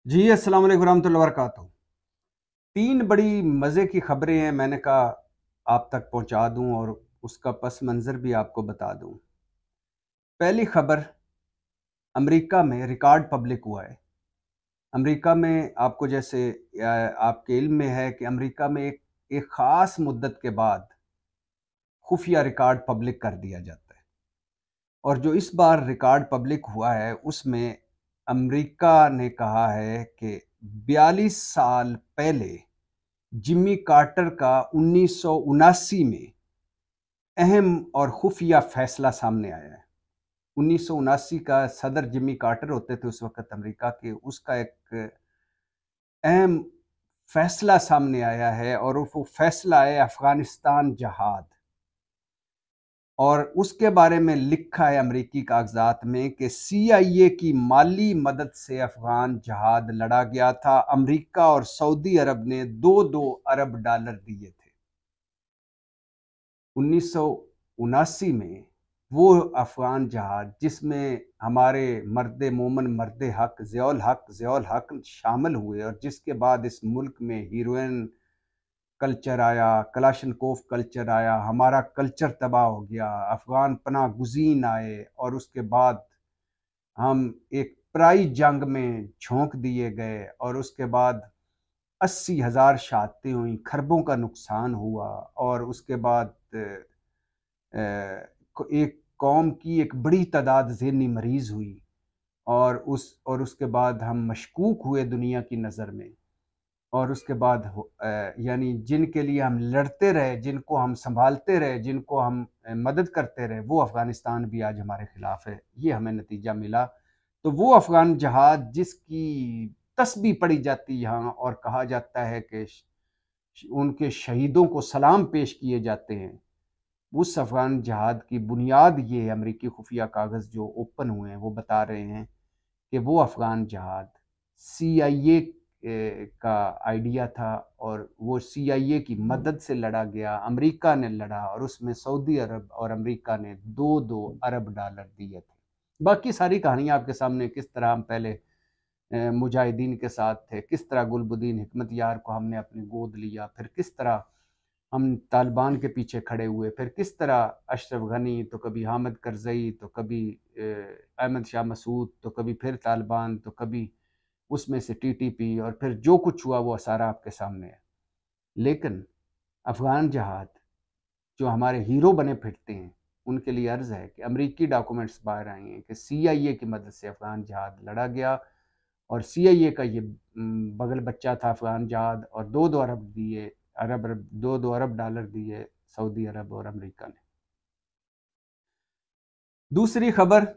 जी अस्सलाम वालेकुम रहमतुल्लाहि व बरकातहू। तीन बड़ी मज़े की खबरें हैं, मैंने कहा आप तक पहुंचा दूं और उसका पस मंज़र भी आपको बता दूं। पहली खबर, अमेरिका में रिकॉर्ड पब्लिक हुआ है। अमेरिका में आपको जैसे आपके इल्म में है कि अमेरिका में एक एक ख़ास मुद्दत के बाद खुफिया रिकॉर्ड पब्लिक कर दिया जाता है। और जो इस बार रिकॉर्ड पब्लिक हुआ है उसमें अमेरिका ने कहा है कि 42 साल पहले जिम्मी कार्टर का 1979 में अहम और खुफिया फैसला सामने आया है। 1979 का सदर जिम्मी कार्टर होते थे उस वक़्त अमेरिका के, उसका एक अहम फैसला सामने आया है और वो फैसला है अफ़गानिस्तान जहाद। और उसके बारे में लिखा है अमेरिकी कागज़ात में कि सीआईए की माली मदद से अफ़गान जहाद लड़ा गया था। अमेरिका और सऊदी अरब ने 2-2 अरब डॉलर दिए थे। 1979 में वो अफ़गान जहाज़ जिसमें हमारे मर्द मोमन मर्द हक ज़ियाउल हक शामिल हुए और जिसके बाद इस मुल्क में हीरोइन कल्चर आया, कलाशनकोव कल्चर आया, हमारा कल्चर तबाह हो गया, अफ़गान पनाह गुज़ीन आए और उसके बाद हम एक पराई जंग में झोंक दिए गए और उसके बाद 80,000 शहादतें हुई, खरबों का नुकसान हुआ और उसके बाद एक कौम की एक बड़ी तादाद ज़हनी मरीज़ हुई और उसके बाद हम मशकूक हुए दुनिया की नज़र में। और उसके बाद यानी जिनके लिए हम लड़ते रहे, जिनको हम सँभालते रहे, जिनको हम मदद करते रहे, वो अफ़गानिस्तान भी आज हमारे ख़िलाफ़ है। ये हमें नतीजा मिला। तो वो अफ़गान जहाज़ जिसकी तस्बीह पढ़ी जाती है यहाँ और कहा जाता है कि उनके शहीदों को सलाम पेश किए जाते हैं। उस अफ़गान जहाद की बुनियाद ये है, अमेरिकी खुफिया कागज़ जो ओपन हुए हैं वो बता रहे हैं कि वो अफ़गान जहाद सीआईए का आइडिया था और वो सीआईए की मदद से लड़ा गया, अमेरिका ने लड़ा और उसमें सऊदी अरब और अमेरिका ने 2-2 अरब डॉलर दिए थे। बाकी सारी कहानियाँ आपके सामने, किस तरह हम पहले मुजाहिदीन के साथ थे, किस तरह गुलबुद्दीन हिकमत यार को हमने अपनी गोद लिया, फिर किस तरह हम तालिबान के पीछे खड़े हुए, फिर किस तरह अशरफ गनी, तो कभी हामिद करज़ई, तो कभी अहमद शाह मसूद, तो कभी फिर तालिबान, तो कभी उसमें से टीटीपी और फिर जो कुछ हुआ वो सारा आपके सामने है। लेकिन अफ़गान जहाद जो हमारे हीरो बने फिरते हैं, उनके लिए अर्ज़ है कि अमरीकी डॉक्यूमेंट्स बाहर आए हैं कि सीआईए की मदद से अफ़गान जहाद लड़ा गया और सीआईए का ये बगल बच्चा था अफ़गान जहाद और 2-2 अरब दिए, 2-2 अरब डॉलर दिए सऊदी अरब और अमेरिका ने। दूसरी खबर,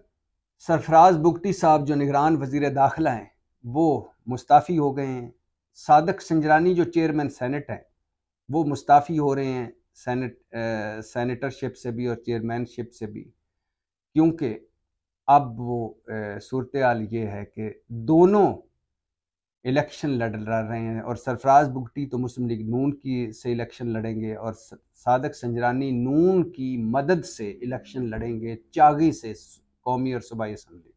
सरफराज बुगटी साहब जो निगरान वज़ीर दाखिला हैं, वो मुस्ताफ़ी हो गए हैं। सादक संजरानी जो चेयरमैन सेनेट हैं, वो मुस्ताफ़ी हो रहे हैं सेनेटरशिप से भी और चेयरमैनशिप से भी, क्योंकि अब वो सूरत हाल ये है कि दोनों इलेक्शन लड़ रहे हैं और सरफराज बुगटी तो मुस्लिम लीग नून की से इलेक्शन लड़ेंगे और सादक संजरानी नून की मदद से इलेक्शन लड़ेंगे चागी से, कौमी और सूबाई असम्बली।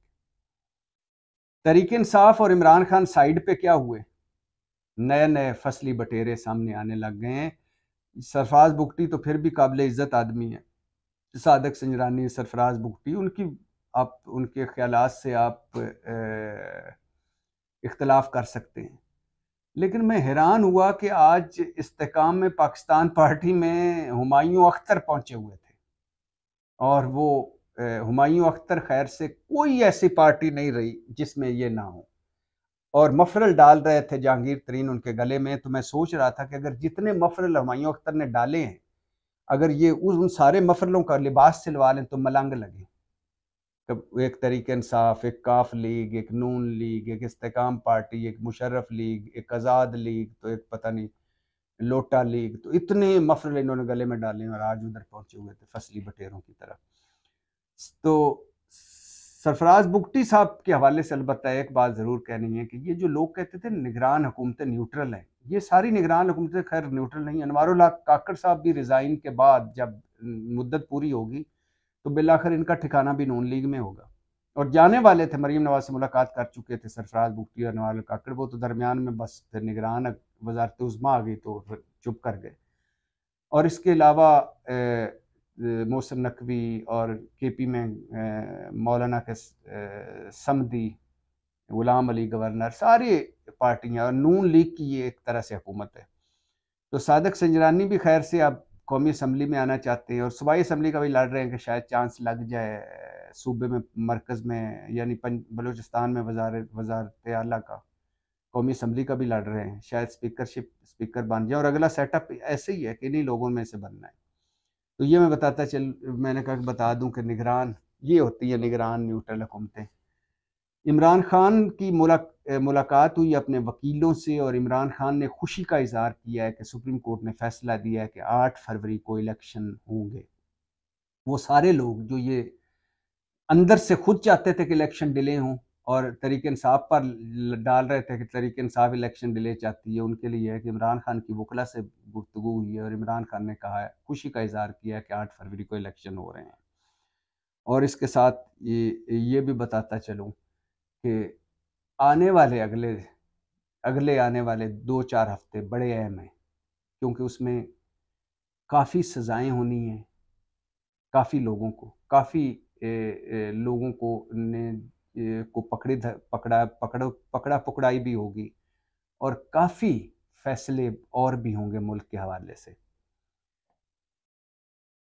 तहरीक इंसाफ और इमरान खान साइड पे क्या हुए, नए नए फसली बटेरे सामने आने लग गए हैं। सरफराज बुगटी तो फिर भी काबिल इज़्ज़त आदमी है, सादक संजरानी, सरफराज बुगटी, उनकी आप उनके ख्यालात से आप इख्तलाफ कर सकते हैं। लेकिन मैं हैरान हुआ कि आज इस्तेकाम में पाकिस्तान पार्टी में हुमायूं अख्तर पहुंचे हुए थे और वो हुमायूं अख्तर खैर से कोई ऐसी पार्टी नहीं रही जिसमें ये ना हो और मफरल डाल रहे थे जहांगीर तरीन उनके गले में। तो मैं सोच रहा था कि अगर जितने मफरल हुमायूं अख्तर ने डाले हैं, अगर ये उन सारे मफरलों का लिबास सिलवा लें तो मलंग लगे। तो एक तरीके इंसाफ, एक काफ लीग, एक नून लीग, एक इस्तेकाम पार्टी, एक मुशर्रफ लीग, एक आज़ाद लीग, तो एक पता नहीं लोटा लीग, तो इतने मफरल इन्होंने गले में डाले और आज उधर पहुंचे हुए थे फसली बटेरों की तरह। तो सरफराज बुगटी साहब के हवाले से अलबत्ता एक बात ज़रूर कहनी है कि ये जो लोग कहते थे निगरान हुकूमतें न्यूट्रल हैं, ये सारी निगरान हुकूमतें खैर न्यूट्रल नहीं। अनवारुल हक काकड़ साहब भी रिज़ाइन के बाद जब मुद्दत पूरी होगी तो बिलाखिर इनका ठिकाना भी नून लीग में होगा और जाने वाले थे, मरीम नवाज से मुलाकात कर चुके थे सरफराज बुगटी और नवाज काकड़, वो तो दरमियान में बस फिर निगरान वजारत उज़्मा आ गई तो फिर चुप कर गए। और इसके अलावा मोहसिन नकवी और केपी में मौलाना के समदी, गुलाम अली गवर्नर, सारी पार्टियां, और नून लीग की ये एक तरह से हुकूमत है। तो सादक संजरानी भी खैर से अब कौमी असम्बली में आना चाहते हैं, और सूबाई असम्बली का भी लड़ रहे हैं कि शायद चांस लग जाए सूबे में, मरकज़ में, यानी बलूचिस्तान में वजारत आला का, कौमी असम्बली का भी लड़ रहे हैं, शायद स्पीकर बन जाए, और अगला सेटअप ऐसे ही है कि इन्हीं लोगों में से बनना है। तो ये मैंने कहा कि बता दूं कि निगरान ये होती है, निगरान न्यूट्रल हुकूमतें। इमरान खान की मुलाकात हुई अपने वकीलों से, और इमरान खान ने खुशी का इजहार किया है कि सुप्रीम कोर्ट ने फैसला दिया है कि 8 फरवरी को इलेक्शन होंगे। वो सारे लोग जो ये अंदर से खुद चाहते थे कि इलेक्शन डिले हों और तरीके इंसाफ पर डाल रहे थे कि तरीके इंसाफ इलेक्शन डिले चाहती है, उनके लिए है कि इमरान खान की वकला से गुफ्तगू हुई है और इमरान खान ने कहा है, खुशी का इजहार किया है कि 8 फरवरी को इलेक्शन हो रहे हैं। और इसके साथ ये भी बताता चलूँ कि आने वाले अगले अगले आने वाले 2-4 हफ्ते बड़े अहम हैं, क्योंकि उसमें काफ़ी सज़ाएं होनी हैं, काफ़ी लोगों को पकड़ा पकड़ाई भी होगी, और काफ़ी फैसले और भी होंगे मुल्क के हवाले से।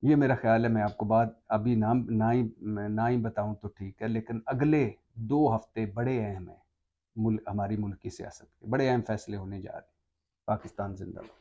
ये मेरा ख्याल है। मैं आपको बात अभी ना ही बताऊं तो ठीक है, लेकिन अगले 2 हफ्ते बड़े अहम हैं, हमारी मुल्क की सियासत के बड़े अहम फैसले होने जा रहे हैं। पाकिस्तान जिंदाबाद।